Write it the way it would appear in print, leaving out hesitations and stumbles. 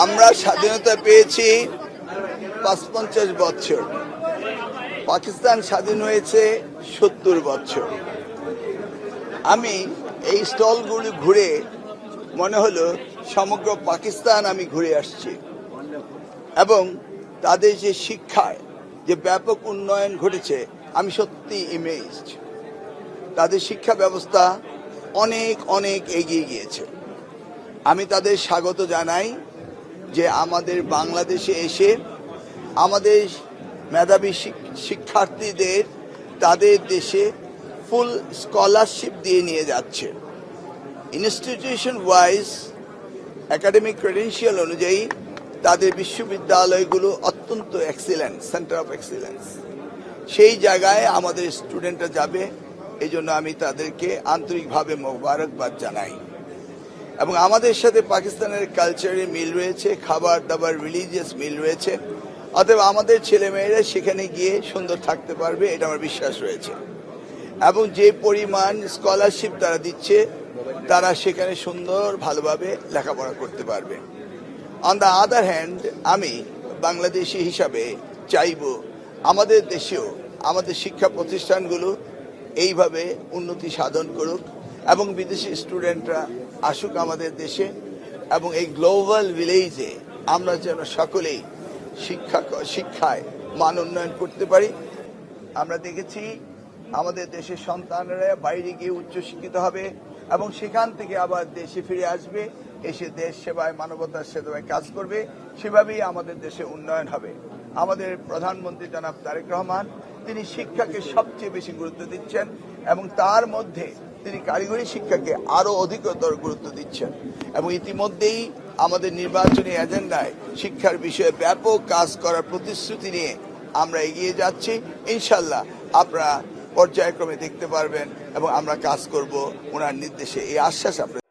আমরা স্বাধীনতা পেয়েছি ৫৫ বছর, পাকিস্তান স্বাধীন হয়েছে ৭০ বছর। আমি এই স্টলগুলি ঘুরে মনে হলো সমগ্র পাকিস্তান আমি ঘুরে আসছি এবং তাদের যে শিক্ষায় যে ব্যাপক উন্নয়ন ঘটেছে আমি সত্যি ইমেজড। তাদের শিক্ষা ব্যবস্থা অনেক অনেক এগিয়ে গিয়েছে। আমি তাদের স্বাগত জানাই যে আমাদের বাংলাদেশে এসে আমাদের মেধাবী শিক্ষার্থীদের তাদের দেশে ফুল স্কলারশিপ দিয়ে নিয়ে যাচ্ছে। ইনস্টিটিউশন ওয়াইজ একাডেমিক ক্রেডেনশিয়াল অনুযায়ী তাদের বিশ্ববিদ্যালয়গুলো অত্যন্ত এক্সিলেন্ট, সেন্টার অফ এক্সিলেন্স। সেই জায়গায় আমাদের স্টুডেন্টরা যাবে, এই জন্য আমি তাদেরকে আন্তরিকভাবে মোবারকবাদ জানাই। এবং আমাদের সাথে পাকিস্তানের কালচারের মিল রয়েছে, খাবার দাবার রিলিজিয়াস মিল রয়েছে। অতএব আমাদের ছেলেমেয়েরা সেখানে গিয়ে সুন্দর থাকতে পারবে, এটা আমার বিশ্বাস রয়েছে। এবং যে পরিমাণ স্কলারশিপ তারা দিচ্ছে, তারা সেখানে সুন্দর ভালোভাবে লেখাপড়া করতে পারবে। অন দ্য আদার হ্যান্ড, আমি বাংলাদেশি হিসাবে চাইব আমাদের দেশেও আমাদের শিক্ষা প্রতিষ্ঠানগুলো এইভাবে উন্নতি সাধন করুক এবং বিদেশি স্টুডেন্টরা আসুক আমাদের দেশে, এবং এই গ্লোবাল ভিলেজে আমরা যেন সকলেই শিক্ষায় মান উন্নয়ন করতে পারি। আমরা দেখেছি আমাদের দেশের সন্তানেরা বাইরে গিয়ে উচ্চশিক্ষিত হবে এবং সেখান থেকে আবার দেশে ফিরে আসবে, এসে দেশ সেবায় মানবতার সেবায় কাজ করবে। সেভাবেই আমাদের দেশে উন্নয়ন হবে। আমাদের প্রধানমন্ত্রী জনাব তারেক রহমান, তিনি শিক্ষাকে সবচেয়ে বেশি গুরুত্ব দিচ্ছেন এবং তার মধ্যে তিনি কারিগরি শিক্ষাকে আরো অধিকতর গুরুত্ব দিচ্ছেন। এবং ইতিমধ্যেই আমাদের নির্বাচনী এজেন্ডায় শিক্ষার বিষয়ে ব্যাপক কাজ করার প্রতিশ্রুতি নিয়ে আমরা এগিয়ে যাচ্ছি। ইনশাল্লাহ আপনারা পর্যায়ক্রমে দেখতে পারবেন এবং আমরা কাজ করব ওনার নির্দেশে, এই আশ্বাস আপনার।